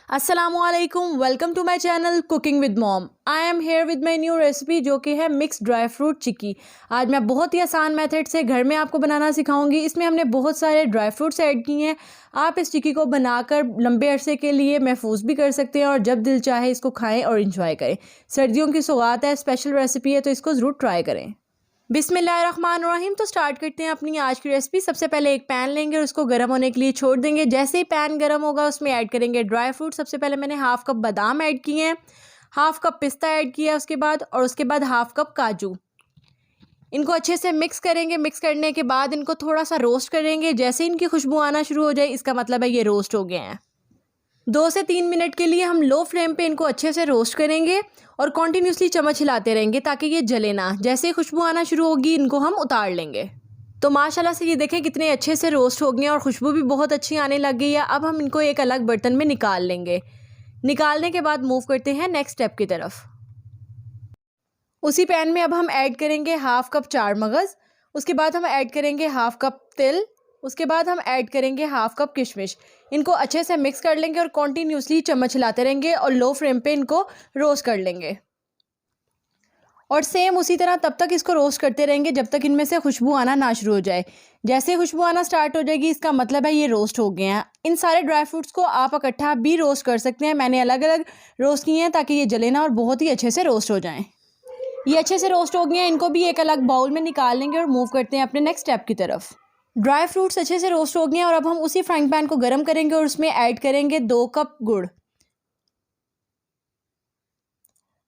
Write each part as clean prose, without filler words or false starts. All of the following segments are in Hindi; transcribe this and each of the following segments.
अस्सलामुअलैकुम, welcome to my channel cooking with mom. I am here with my new recipe जो कि है मिक्स ड्राई फ्रूट चिक्की। आज मैं बहुत ही आसान मेथड से घर में आपको बनाना सिखाऊंगी। इसमें हमने बहुत सारे ड्राई फ्रूट्स ऐड किए हैं। आप इस चिक्की को बनाकर लंबे अरसे के लिए महफूज भी कर सकते हैं और जब दिल चाहे इसको खाएं और इंजॉय करें। सर्दियों की सौगात है, स्पेशल रेसिपी है, तो इसको ज़रूर ट्राई करें। बिस्मिल्लाहिर्रहमानिर्रहीम। तो स्टार्ट करते हैं अपनी आज की रेसिपी। सबसे पहले एक पैन लेंगे और उसको गर्म होने के लिए छोड़ देंगे। जैसे ही पैन गर्म होगा उसमें ऐड करेंगे ड्राई फ्रूट। सबसे पहले मैंने हाफ़ कप बादाम ऐड किए हैं, हाफ़ कप पिस्ता ऐड किया उसके बाद हाफ़ कप काजू। इनको अच्छे से मिक्स करेंगे। मिक्स करने के बाद इनको थोड़ा सा रोस्ट करेंगे। जैसे इनकी खुशबू आना शुरू हो जाए इसका मतलब है ये रोस्ट हो गए हैं। 2 से 3 मिनट के लिए हम लो फ्लेम पे इनको अच्छे से रोस्ट करेंगे और कॉन्टीन्यूसली चम्मच हिलाते रहेंगे ताकि ये जले ना। जैसे ही खुशबू आना शुरू होगी इनको हम उतार लेंगे। तो माशाल्लाह से ये देखें कितने अच्छे से रोस्ट हो गए हैं और खुशबू भी बहुत अच्छी आने लग गई है। अब हम इनको एक अलग बर्तन में निकाल लेंगे। निकालने के बाद मूव करते हैं नेक्स्ट स्टेप की तरफ। उसी पैन में अब हम ऐड करेंगे हाफ़ कप चार मगज़, उसके बाद हम ऐड करेंगे हाफ़ कप तिल, उसके बाद हम ऐड करेंगे हाफ़ कप किशमिश। इनको अच्छे से मिक्स कर लेंगे और कॉन्टीन्यूसली चम्मच हिलाते रहेंगे और लो फ्लेम पे इनको रोस्ट कर लेंगे। और सेम उसी तरह तब तक इसको रोस्ट करते रहेंगे जब तक इनमें से खुशबू आना ना शुरू हो जाए। जैसे खुशबू आना स्टार्ट हो जाएगी इसका मतलब है ये रोस्ट हो गए हैं। इन सारे ड्राई फ्रूट्स को आप इकट्ठा भी रोस्ट कर सकते हैं। मैंने अलग अलग रोस्ट किए हैं ताकि ये जले ना और बहुत ही अच्छे से रोस्ट हो जाएँ। ये अच्छे से रोस्ट हो गए हैं, इनको भी एक अलग बाउल में निकाल लेंगे और मूव करते हैं अपने नेक्स्ट स्टेप की तरफ। ड्राई फ्रूट्स अच्छे से रोस्ट हो गए हैं और अब हम उसी फ्राइंग पैन को गर्म करेंगे और उसमें ऐड करेंगे 2 कप गुड़।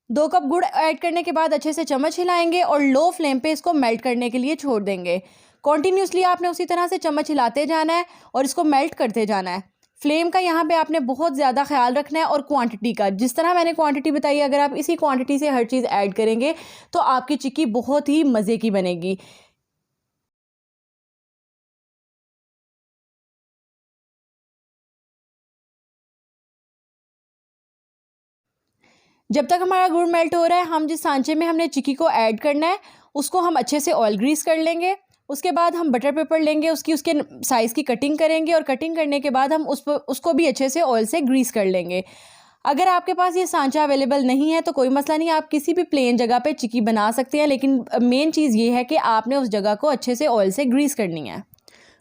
2 कप गुड़ ऐड करने के बाद अच्छे से चम्मच हिलाएंगे और लो फ्लेम पे इसको मेल्ट करने के लिए छोड़ देंगे। कॉन्टीन्यूसली आपने उसी तरह से चम्मच हिलाते जाना है और इसको मेल्ट करते जाना है। फ्लेम का यहाँ पे आपने बहुत ज़्यादा ख्याल रखना है और क्वांटिटी का, जिस तरह मैंने क्वांटिटी बताई अगर आप इसी क्वांटिटी से हर चीज़ ऐड करेंगे तो आपकी चिक्की बहुत ही मज़े की बनेगी। जब तक हमारा गुड़ मेल्ट हो रहा है हम जिस सांचे में हमने चिक्की को ऐड करना है उसको हम अच्छे से ऑयल ग्रीस कर लेंगे। उसके बाद हम बटर पेपर लेंगे, उसके साइज़ की कटिंग करेंगे और कटिंग करने के बाद हम उसको भी अच्छे से ऑयल से ग्रीस कर लेंगे। अगर आपके पास ये सांचा अवेलेबल नहीं है तो कोई मसला नहीं, आप किसी भी प्लेन जगह पे चिक्की बना सकते हैं, लेकिन मेन चीज़ ये है कि आपने उस जगह को अच्छे से ऑयल से ग्रीस करनी है।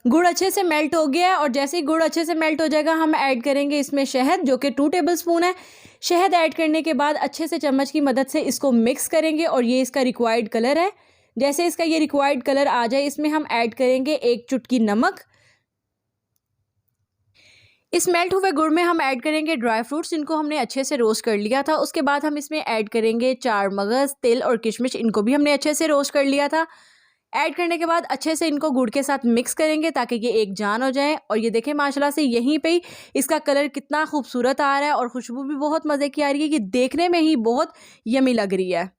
गुड़ अच्छे से मेल्ट हो गया है और जैसे ही गुड़ अच्छे से मेल्ट हो जाएगा हम ऐड करेंगे इसमें शहद जो कि 2 टेबलस्पून है। शहद ऐड करने के बाद अच्छे से चम्मच की मदद से इसको मिक्स करेंगे और ये इसका रिक्वायर्ड कलर है। जैसे इसका ये रिक्वायर्ड कलर आ जाए इसमें हम ऐड करेंगे 1 चुटकी नमक। इस मेल्ट हुए गुड़ में हम ऐड करेंगे ड्राई फ्रूट्स जिनको हमने अच्छे से रोस्ट कर लिया था। उसके बाद हम इसमें ऐड करेंगे चार मगज़, तिल और किशमिश, इनको भी हमने अच्छे से रोस्ट कर लिया था। ऐड करने के बाद अच्छे से इनको गुड़ के साथ मिक्स करेंगे ताकि ये एक जान हो जाए। और ये देखें माशाल्लाह से यहीं पे ही इसका कलर कितना खूबसूरत आ रहा है और खुशबू भी बहुत मज़े की आ रही है कि देखने में ही बहुत यमी लग रही है।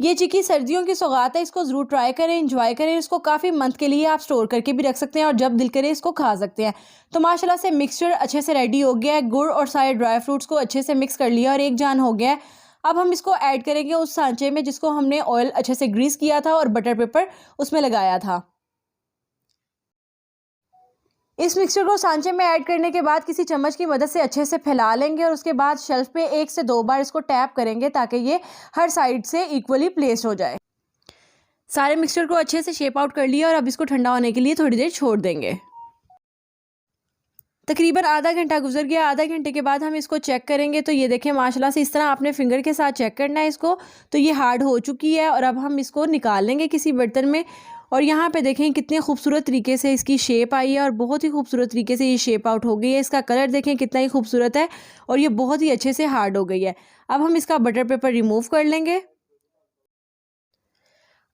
ये चिक्की सर्दियों की सौगात है, इसको ज़रूर ट्राई करें, एंजॉय करें। इसको काफ़ी मंथ के लिए आप स्टोर करके भी रख सकते हैं और जब दिल करे इसको खा सकते हैं। तो माशाल्लाह से मिक्सचर अच्छे से रेडी हो गया है। गुड़ और सारे ड्राई फ्रूट्स को अच्छे से मिक्स कर लिया और एक जान हो गया है। अब हम इसको ऐड करेंगे उस सांचे में जिसको हमने ऑयल अच्छे से ग्रीस किया था और बटर पेपर उसमें लगाया था। इस मिक्सचर को सांचे में ऐड करने के बाद किसी चम्मच की मदद से अच्छे से फैला लेंगे और उसके बाद शेल्फ पे 1 से 2 बार इसको टैप करेंगे ताकि ये हर साइड से इक्वली प्लेस हो जाए। सारे मिक्सचर को अच्छे से शेप आउट कर लिया और अब इसको ठंडा होने के लिए थोड़ी देर छोड़ देंगे। तकरीबन आधा घंटा गुजर गया। आधा घंटे के बाद हम इसको चेक करेंगे तो ये देखें माशाल्लाह से इस तरह आपने फिंगर के साथ चेक करना है इसको। तो ये हार्ड हो चुकी है और अब हम इसको निकाल लेंगे किसी बर्तन में। और यहाँ पे देखें कितने खूबसूरत तरीके से इसकी शेप आई है और बहुत ही खूबसूरत तरीके से ये शेप आउट हो गई है। इसका कलर देखें कितना ही खूबसूरत है और ये बहुत ही अच्छे से हार्ड हो गई है। अब हम इसका बटर पेपर रिमूव कर लेंगे।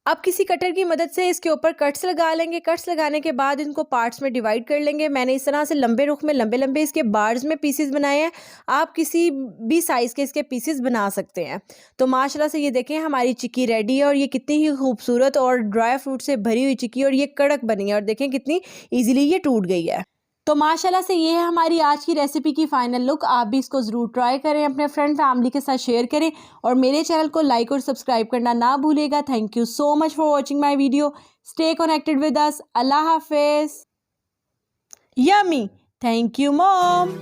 अब किसी कटर की मदद से इसके ऊपर कट्स लगा लेंगे। कट्स लगाने के बाद इनको पार्ट्स में डिवाइड कर लेंगे। मैंने इस तरह से लंबे रुख में लंबे लंबे इसके बार्स में पीसेस बनाए हैं। आप किसी भी साइज़ के इसके पीसेस बना सकते हैं। तो माशाल्लाह से ये देखें हमारी चिक्की रेडी है और ये कितनी ही खूबसूरत और ड्राई फ्रूट से भरी हुई चिक्की और ये कड़क बनी है और देखें कितनी ईजिली ये टूट गई है। तो माशाल्लाह से ये है हमारी आज की रेसिपी की फ़ाइनल लुक। आप भी इसको ज़रूर ट्राई करें, अपने फ्रेंड फैमिली के साथ शेयर करें और मेरे चैनल को लाइक और सब्सक्राइब करना ना भूलिएगा। Thank you so much for watching my video. Stay connected with us. अल्लाह हाफिज़। यमी। Thank you mom.